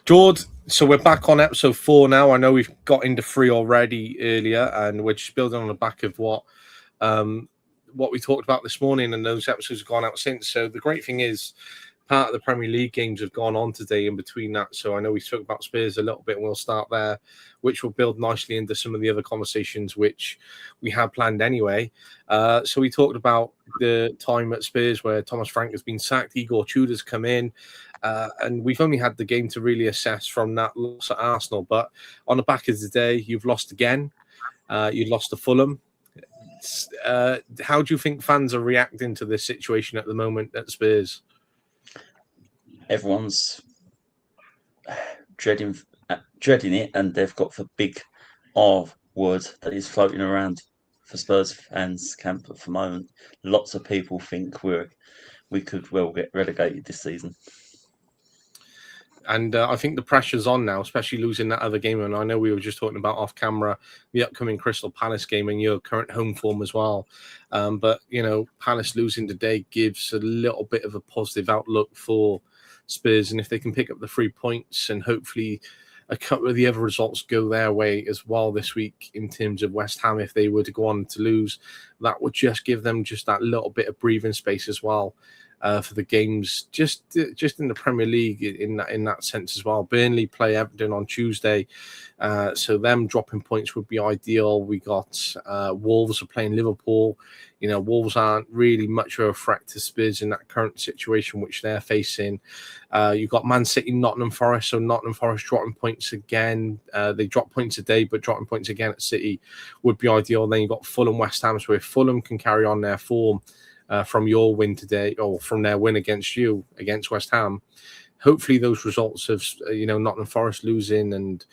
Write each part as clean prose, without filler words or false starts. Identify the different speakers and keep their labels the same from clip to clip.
Speaker 1: George, so we're back on episode 4 now. I know we've got into 3 already earlier, and we're just building on the back of what we talked about this morning, and those episodes have gone out since. So the great thing is, part of the Premier League games have gone on today in between that. So I know we spoke about Spurs a little bit, and we'll start there, which will build nicely into some of the other conversations which we had planned anyway. So we talked about the time at Spurs where Thomas Frank has been sacked, Igor Tudor's come in, and we've only had the game to really assess from that loss at Arsenal. But on the back of the day, you've lost again. You lost to Fulham. How do you think fans are reacting to this situation at the moment at Spurs?
Speaker 2: Everyone's dreading it, and they've got the big R word that is floating around for Spurs fans camp at the moment. Lots of people think we could well get relegated this season.
Speaker 1: And I think the pressure's on now, especially losing that other game. And I know we were just talking about off camera the upcoming Crystal Palace game and your current home form as well. But, Palace losing today gives a little bit of a positive outlook for Spurs. And if they can pick up the 3 points and hopefully a couple of the other results go their way as well this week in terms of West Ham, if they were to go on to lose, that would just give them just that little bit of breathing space as well. For the games, just in the Premier League in that sense as well. Burnley play Everton on Tuesday, so them dropping points would be ideal. We got Wolves are playing Liverpool. Wolves aren't really much of a threat to Spurs in that current situation which they're facing. You've got Man City, Nottingham Forest, so Nottingham Forest dropping points again. They drop points today, but dropping points again at City would be ideal. Then you've got Fulham, West Ham, so if Fulham can carry on their form from your win today, or from their win against West Ham, hopefully those results of Nottingham Forest losing and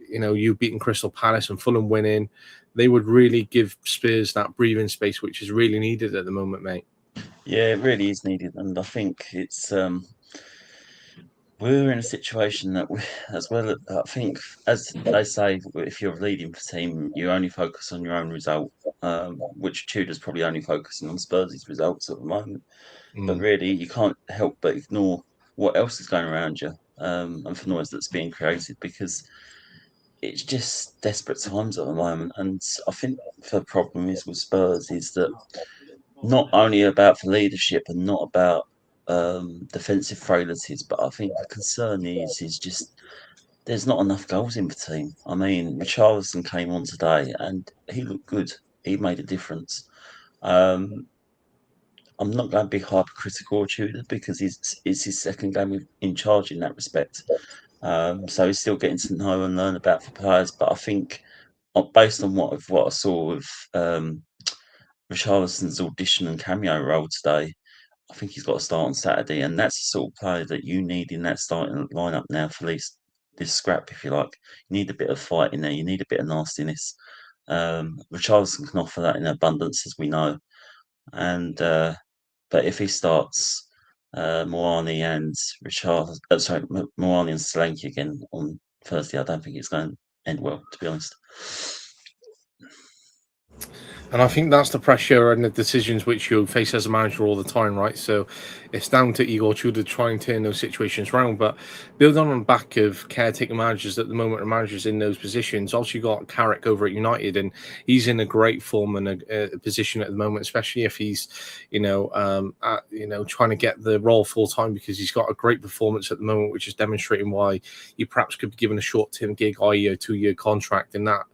Speaker 1: you beating Crystal Palace and Fulham winning, they would really give Spurs that breathing space which is really needed at the moment, mate.
Speaker 2: Yeah, it really is needed, and I think it's we're in a situation that as well. I think, as they say, if you're a leading team, you only focus on your own result, which Tudor's probably only focusing on Spurs' results at the moment. But really, you can't help but ignore what else is going around you, and for noise that's being created, because it's just desperate times at the moment. And I think the problem is with Spurs is that not only about the leadership and not about defensive frailties, but I think the concern is just there's not enough goals in the team. I mean, Richarlison came on today and he looked good. He made a difference. I'm not going to be hypercritical of Tudor because it's his second game in charge in that respect. So he's still getting to know and learn about the players. But I think, based on what I saw of Richarlison's audition and cameo role today, I think he's got to start on Saturday, and that's the sort of player that you need in that starting lineup now for this scrap, if you like. You need a bit of fight in there. You need a bit of nastiness. Richarlison can offer that in abundance, as we know. And but if he starts Moani and Moani and Solanke again on Thursday, I don't think it's going to end well, to be honest.
Speaker 1: And I think that's the pressure and the decisions which you face as a manager all the time, right? So it's down to Igor Tudor to try and turn those situations around. But building on the back of caretaker managers at the moment, are managers in those positions. Also, you got Carrick over at United, and he's in a great form and a position at the moment, especially if he's, trying to get the role full time, because he's got a great performance at the moment, which is demonstrating why he perhaps could be given a short-term gig, i.e., a 2-year contract, in that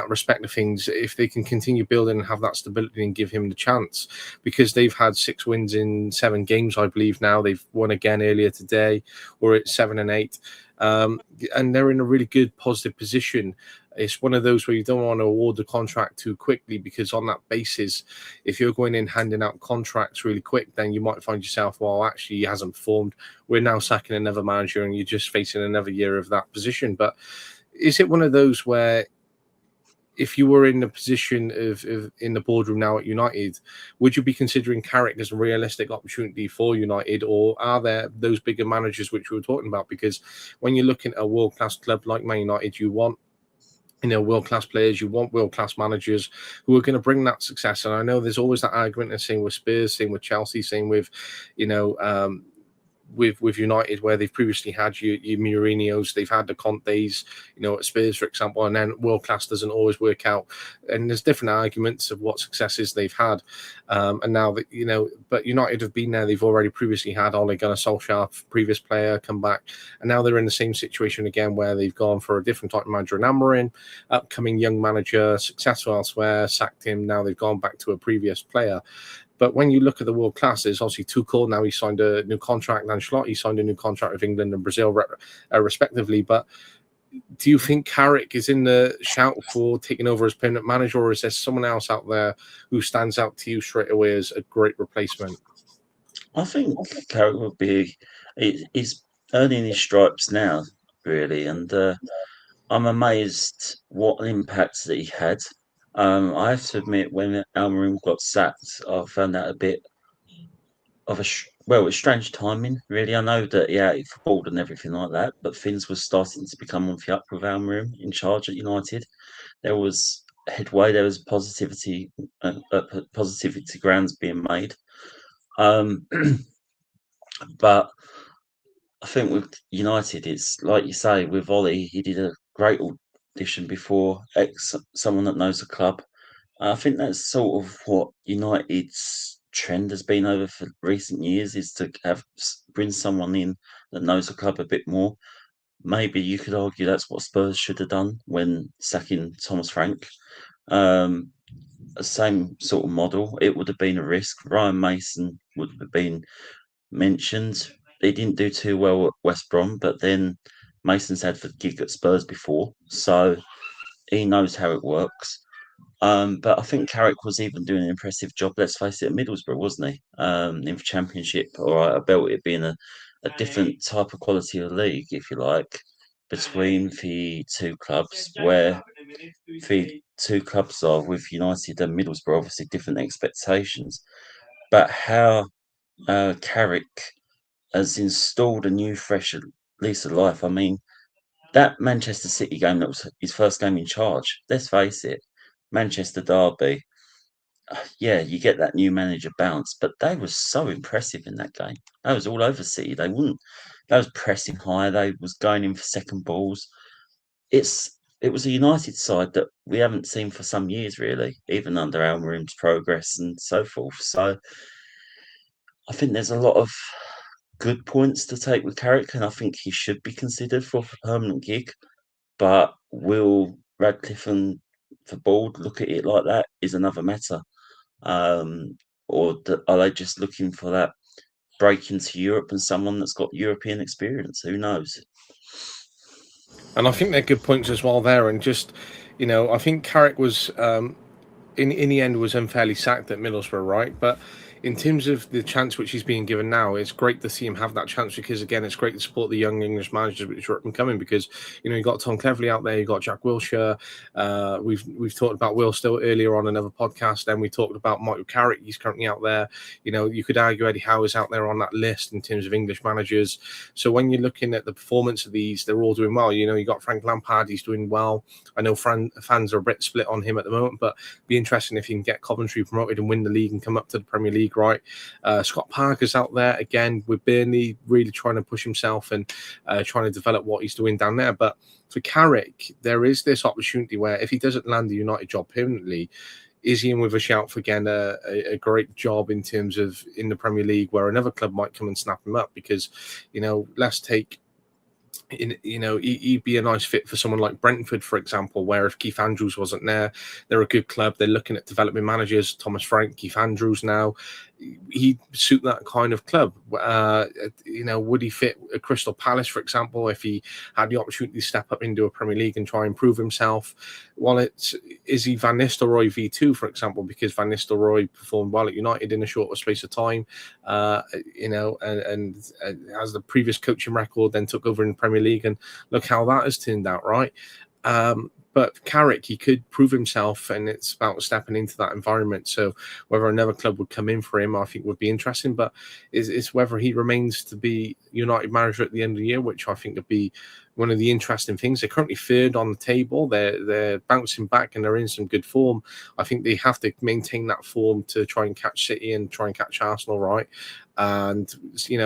Speaker 1: respect of things, if they can continue building and have that stability and give him the chance, because they've had 6 wins in 7 games, I believe. Now they've won again earlier today, or it's 7 and 8, and they're in a really good positive position. It's one of those where you don't want to award the contract too quickly, because on that basis, if you're going in handing out contracts really quick, then you might find yourself, well, actually he hasn't performed, we're now sacking another manager, and you're just facing another year of that position. But is it one of those where, if you were in the position of in the boardroom now at United, would you be considering Carrick as a realistic opportunity for United, or are there those bigger managers which we were talking about? Because when you're looking at a world-class club like Man United, you want world-class players, you want world-class managers who are going to bring that success. And I know there's always that argument, and same with Spurs, same with Chelsea, same with with United, where they've previously had your Mourinho's, they've had the Contes, at Spurs, for example, and then world class doesn't always work out. And there's different arguments of what successes they've had. And now that, but United have been there, they've already previously had Ole Gunnar Solskjaer, previous player, come back. And now they're in the same situation again, where they've gone for a different type of manager in Amorim, upcoming young manager, successful elsewhere, sacked him. Now they've gone back to a previous player. But when you look at the world class, there's obviously Tuchel. Now he signed a new contract. Ancelotti signed a new contract with England and Brazil, respectively. But do you think Carrick is in the shout for taking over as permanent manager, or is there someone else out there who stands out to you straight away as a great replacement?
Speaker 2: I think Carrick would be. He's earning his stripes now, really, and I'm amazed what impact that he had. I have to admit, when Almiron got sacked, I found that a bit of it's strange timing, really. I know that he footballed and everything like that, but things were starting to become on the up with Almiron in charge at United. There was headway, there was positivity grounds being made. But I think with United, it's like you say, with Ollie, he did a great audition before, someone that knows the club. I think that's sort of what United's trend has been over for recent years, is to bring someone in that knows the club a bit more. Maybe you could argue that's what Spurs should have done when sacking Thomas Frank. Same sort of model. It would have been a risk. Ryan Mason would have been mentioned. He didn't do too well at West Brom, but then Mason's had the gig at Spurs before, so he knows how it works. But I think Carrick was even doing an impressive job, let's face it, at Middlesbrough, wasn't he? In the Championship, or about it being a different type of quality of league, if you like, between the two clubs, where the two clubs are with United and Middlesbrough, obviously different expectations. But how Carrick has installed a new, fresh lease of life. I mean, that Manchester City game, that was his first game in charge. Let's face it, Manchester derby. Yeah, you get that new manager bounce, but they were so impressive in that game. That was all over City. They wouldn't. They was pressing high. They was going in for second balls. It was a United side that we haven't seen for some years, really, even under Almiron's progress and so forth. So I think there's a lot of good points to take with Carrick, and I think he should be considered for a permanent gig. But will Radcliffe and the board look at it like that is another matter. Or are they just looking for that break into Europe and someone that's got European experience? Who knows?
Speaker 1: And I think they're good points as well there. And just, I think Carrick was, in the end, was unfairly sacked at Middlesbrough, right? But in terms of the chance which he's being given now, it's great to see him have that chance, because again, it's great to support the young English managers which are up and coming, because you've got Tom Cleverley out there, you've got Jack Wilshere, we've talked about Will Still earlier on another podcast, then we talked about Michael Carrick, he's currently out there. You could argue Eddie Howe is out there on that list in terms of English managers. So when you're looking at the performance of these, they're all doing well. You got Frank Lampard, he's doing well. I know fans are a bit split on him at the moment, but it'd be interesting if he can get Coventry promoted and win the league and come up to the Premier League, right? Scott Parker's out there again with Burnley, really trying to push himself and trying to develop what he's doing down there. But for Carrick, there is this opportunity where if he doesn't land the United job permanently, is he in with a shout for again a great job in terms of in the Premier League, where another club might come and snap him up? Because let's take, he'd be a nice fit for someone like Brentford, for example, where if Keith Andrews wasn't there, they're a good club. They're looking at developing managers. Thomas Frank, Keith Andrews now. He'd suit that kind of club. Would he fit a Crystal Palace, for example, if he had the opportunity to step up into a Premier League and try and prove himself? Well, is he Van Nistelrooy V2, for example, because Van Nistelrooy performed well at United in a shorter space of time, and as the previous coaching record, then took over in the Premier League, and look how that has turned out, right? But Carrick, he could prove himself, and it's about stepping into that environment. So whether another club would come in for him, I think would be interesting. But it's whether he remains to be United manager at the end of the year, which I think would be one of the interesting things. They're currently third on the table. They're bouncing back and they're in some good form. I think they have to maintain that form to try and catch City and try and catch Arsenal, right? And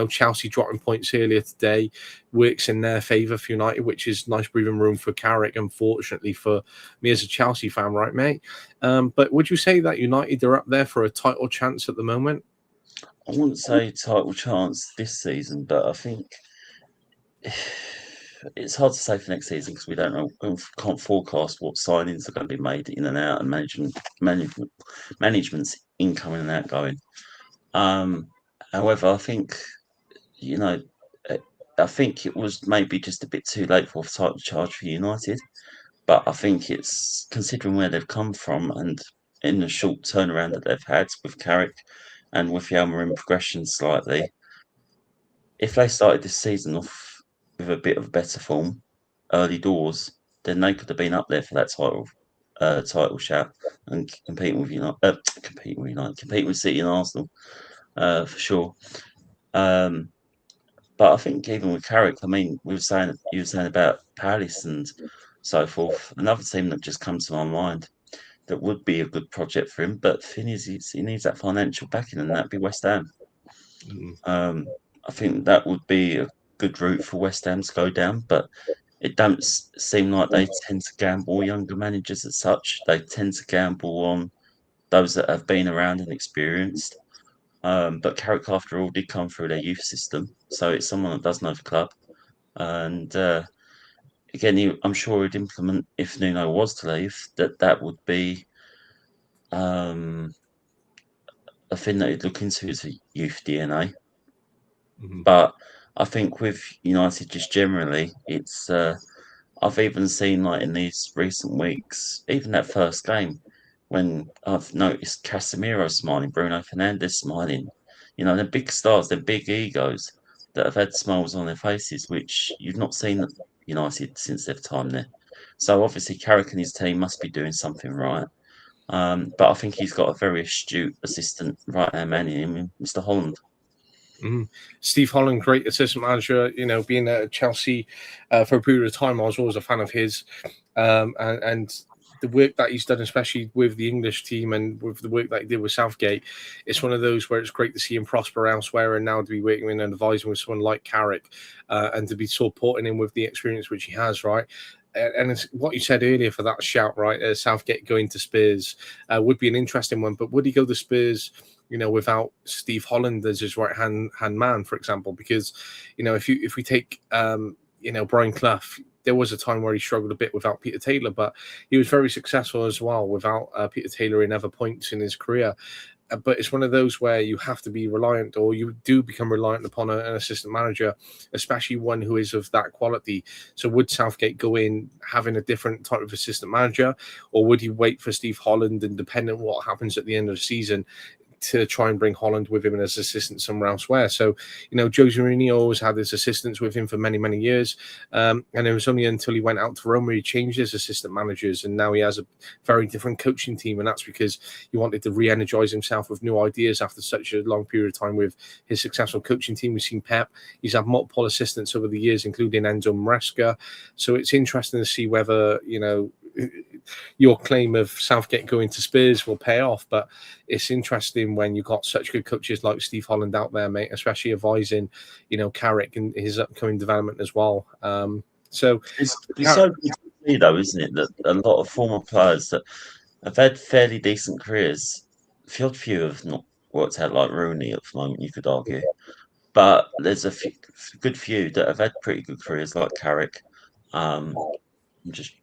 Speaker 1: Chelsea dropping points earlier today works in their favour for United, which is nice breathing room for Carrick, unfortunately for me as a Chelsea fan, right, mate? But would you say that United are up there for a title chance at the moment?
Speaker 2: I wouldn't say title chance this season, but I think it's hard to say for next season because we don't know, we can't forecast what signings are going to be made in and out, and management's incoming and outgoing. However, I think I think it was maybe just a bit too late for a title charge for United. But I think it's considering where they've come from and in the short turnaround that they've had with Carrick and with the Almiron progression slightly. If they started this season off with a bit of better form early doors, then they could have been up there for that title shout and competing with compete with City and Arsenal for sure. But I think even with Carrick, I mean, you were saying about Palace and so forth. Another team that just comes to my mind that would be a good project for him. But the thing is, he needs that financial backing, and that'd be West Ham. I think that would be a good route for West Ham to go down, but it don't seem like they tend to gamble younger managers as such. They tend to gamble on those that have been around and experienced. But Carrick, after all, did come through their youth system, so it's someone that does know the club. And again, I'm sure he'd implement if Nuno was to leave that would be a thing that he'd look into is a youth DNA. But I think with United just generally, it's I've even seen like in these recent weeks, even that first game, when I've noticed Casemiro smiling, Bruno Fernandes smiling, they're big stars, they're big egos that have had smiles on their faces, which you've not seen United since their time there. So obviously Carrick and his team must be doing something right. But I think he's got a very astute assistant right hand man in him, Mr. Holland.
Speaker 1: Steve Holland, great assistant manager. Being at Chelsea for a period of time, I was always a fan of his, and the work that he's done, especially with the English team and with the work that he did with Southgate, it's one of those where it's great to see him prosper elsewhere, and now to be working with and advising with someone like Carrick, and to be supporting him with the experience which he has, right? And it's what you said earlier for that shout, right? Southgate going to Spurs would be an interesting one, but would he go to Spurs? Without Steve Holland as his right hand man, for example, because if we take Brian Clough, there was a time where he struggled a bit without Peter Taylor, but he was very successful as well without Peter Taylor in other points in his career. But it's one of those where you have to be reliant, or you do become reliant upon an assistant manager, especially one who is of that quality. So would Southgate go in having a different type of assistant manager, or would he wait for Steve Holland and depending on what happens at the end of the season to try and bring Holland with him as assistant somewhere elsewhere? So, Jose Mourinho always had his assistants with him for many, many years. And it was only until he went out to Rome where he changed his assistant managers. And now he has a very different coaching team. And that's because he wanted to re-energize himself with new ideas after such a long period of time with his successful coaching team. We've seen Pep. He's had multiple assistants over the years, including Enzo Maresca. So it's interesting to see whether, your claim of Southgate going to Spurs will pay off, but it's interesting when you've got such good coaches like Steve Holland out there, mate, especially advising, Carrick and his upcoming development as well. So
Speaker 2: it's so good to see, though, isn't it, that a lot of former players that have had fairly decent careers, the odd few have not worked out, like Rooney at the moment, you could argue, but there's a good few that have had pretty good careers, like Carrick. Just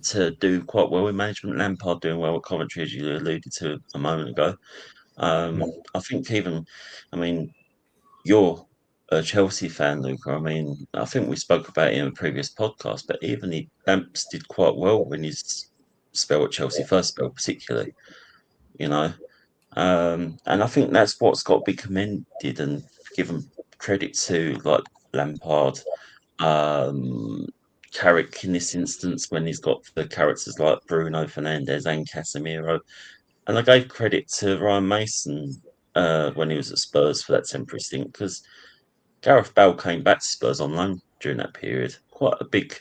Speaker 2: to do quite well in management. Lampard doing well at Coventry, as you alluded to a moment ago. I think you're a Chelsea fan, Luca. I mean, I think we spoke about it in a previous podcast, but even Lamps did quite well when his spell at Chelsea, first spell particularly, you know. And I think that's what's got to be commended and given credit to, like Lampard, Carrick in this instance when he's got the characters like Bruno Fernandes and Casemiro. And I gave credit to Ryan Mason when he was at Spurs for that temporary stint because Gareth Bale came back to Spurs on loan during that period. Quite a big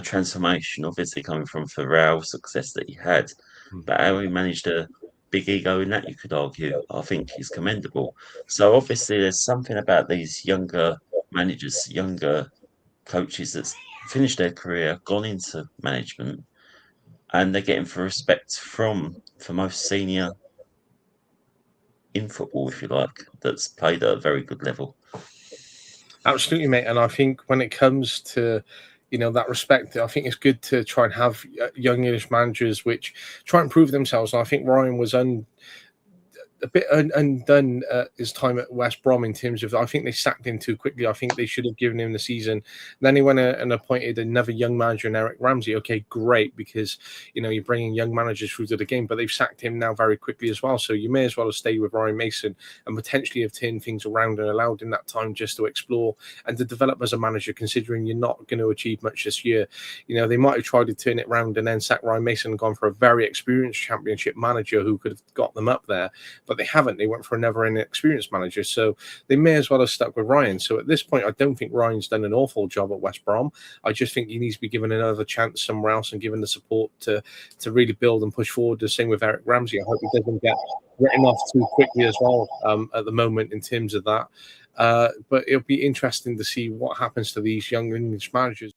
Speaker 2: transformation, obviously coming from Ferrell success that he had, but how he managed a big ego in that, you could argue, I think is commendable. So obviously there's something about these younger managers, younger coaches that's finished their career, gone into management, and they're getting for respect from the most senior in football, if you like, that's played at a very good level.
Speaker 1: Absolutely, mate. And I think when it comes to, that respect, I think it's good to try and have young English managers which try and prove themselves. And I think Ryan was a bit undone his time at West Brom in terms of, I think they sacked him too quickly. I think they should have given him the season. Then he went and appointed another young manager in Eric Ramsey. Okay, great, because you're bringing young managers through to the game, but they've sacked him now very quickly as well. So you may as well have stayed with Ryan Mason and potentially have turned things around and allowed him that time just to explore and to develop as a manager, considering you're not going to achieve much this year. They might have tried to turn it around and then sacked Ryan Mason and gone for a very experienced Championship manager who could have got them up there, but they haven't. They went for another inexperienced manager, so they may as well have stuck with Ryan. So at this point, I don't think Ryan's done an awful job at West Brom. I just think he needs to be given another chance somewhere else and given the support to really build and push forward. The same with Eric Ramsey. I hope he doesn't get written off too quickly as well at the moment in terms of that. But it'll be interesting to see what happens to these young English managers.